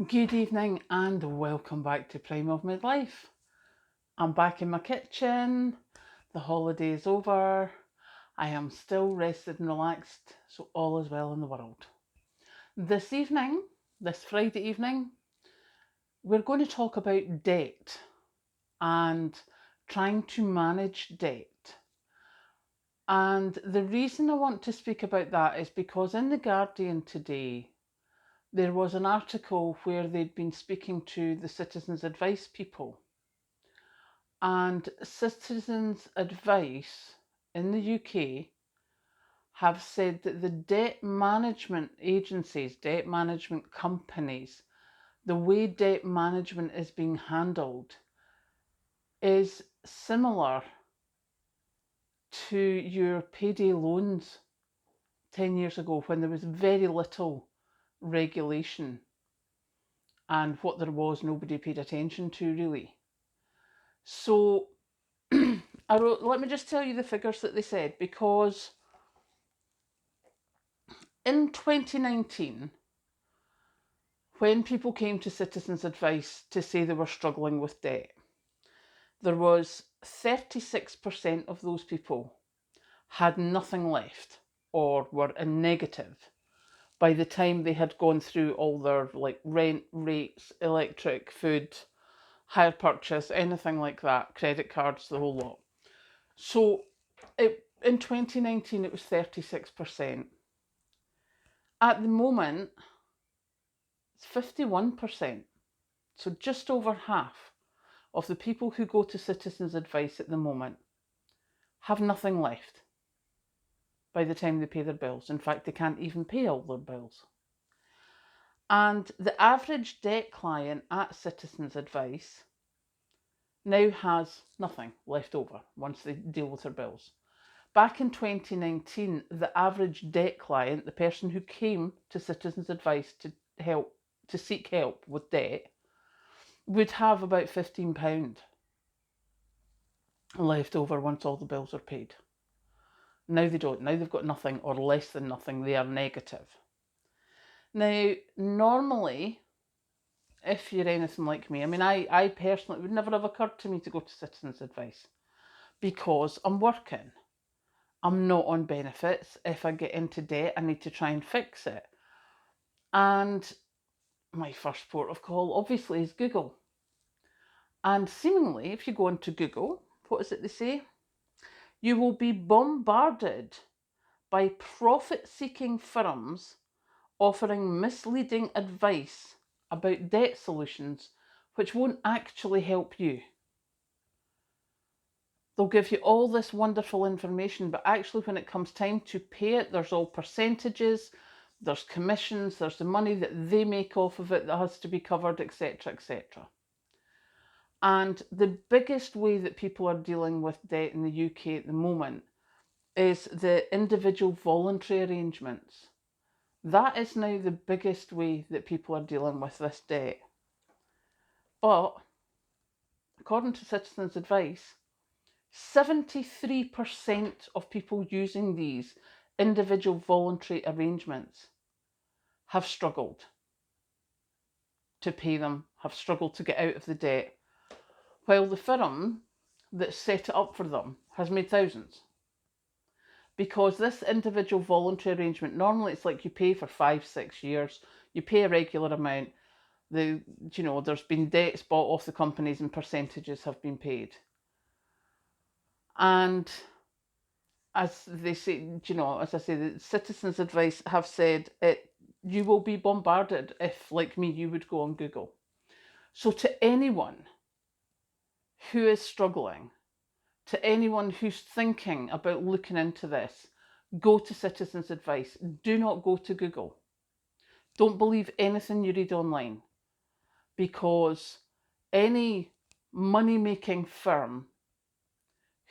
Good evening and welcome back to Prime of Midlife. I'm back in my kitchen. The holiday is over. I am still rested and relaxed, so all is well in the world. This evening, this Friday evening, we're going to talk about debt and trying to manage debt. And the reason I want to speak about that is because in The Guardian today, there was an article where they'd been speaking to the Citizens Advice people. And Citizens Advice in the UK have said that the debt management agencies, debt management companies, the way debt management is being handled is similar to your payday loans 10 years ago when there was very little regulation, and what there was nobody paid attention to really. So let me just tell you the figures that they said, because in 2019, when people came to Citizens Advice to say they were struggling with debt, there was 36% of those people had nothing left or were in negative by the time they had gone through all their rent, rates, electric, food, hire purchase, anything like that, credit cards, the whole lot. So in 2019 it was 36%. At the moment it's 51%. So just over half of the people who go to Citizens Advice at the moment have nothing left by the time they pay their bills. In fact, they can't even pay all their bills. And the average debt client at Citizens Advice now has nothing left over once they deal with their bills. Back in 2019, the average debt client, the person who came to Citizens Advice to seek help with debt, would have about £15 left over once all the bills are paid. Now they don't. Now they've got nothing or less than nothing. They are negative. Now, normally, if you're anything like me, I personally, it would never have occurred to me to go to Citizens Advice because I'm working. I'm not on benefits. If I get into debt, I need to try and fix it. And my first port of call, obviously, is Google. And seemingly, if you go into Google, what is it they say? You will be bombarded by profit-seeking firms offering misleading advice about debt solutions which won't actually help you. They'll give you all this wonderful information, but actually when it comes time to pay it, there's all percentages, there's commissions, there's the money that they make off of it that has to be covered, etc., etc. And the biggest way that people are dealing with debt in the UK at the moment is the individual voluntary arrangements. That is now the biggest way that people are dealing with this debt. But according to Citizens Advice, 73% of people using these individual voluntary arrangements have struggled to pay them, have struggled to get out of the debt, while the firm that set it up for them has made thousands. Because this individual voluntary arrangement, normally it's like you pay for 5-6 years, you pay a regular amount, there's been debts bought off the companies and percentages have been paid. And as they say, as I say, the Citizens Advice have said you will be bombarded if, like me, you would go on Google. So to anyone who is struggling, to anyone who's thinking about looking into this, go to Citizens Advice. Do not go to Google. Don't believe anything you read online, because any money-making firm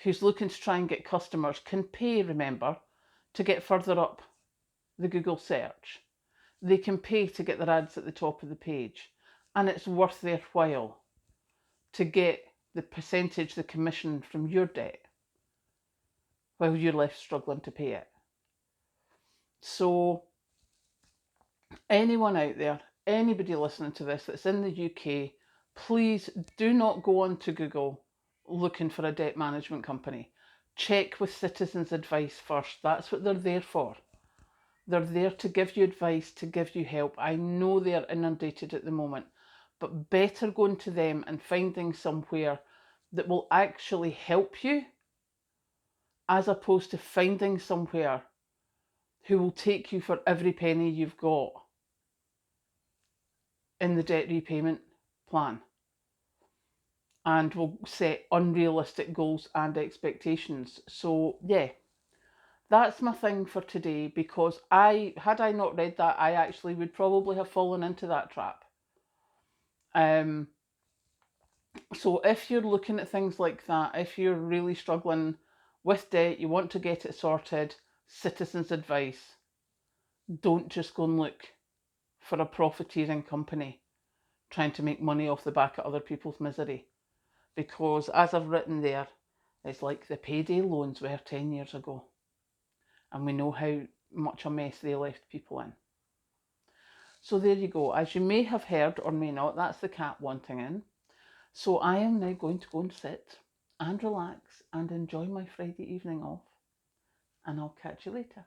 who's looking to try and get customers can pay, remember, to get further up the Google search. They can pay to get their ads at the top of the page, and it's worth their while to get the percentage, the commission from your debt while you're left struggling to pay it. So anyone out there, anybody listening to this that's in the UK, please do not go onto Google looking for a debt management company. Check with Citizens Advice first. That's what they're there for. They're there to give you advice, to give you help. I know they're inundated at the moment, but better going to them and finding somewhere that will actually help you, as opposed to finding somewhere who will take you for every penny you've got in the debt repayment plan and will set unrealistic goals and expectations. So yeah, that's my thing for today, because had I not read that, I actually would probably have fallen into that trap. So if you're looking at things like that, if you're really struggling with debt, you want to get it sorted, Citizens Advice. Don't just go and look for a profiteering company trying to make money off the back of other people's misery. Because as I've written there, it's like the payday loans were 10 years ago. And we know how much a mess they left people in. So there you go. As you may have heard or may not, that's the cat wanting in. So I am now going to go and sit and relax and enjoy my Friday evening off. And I'll catch you later.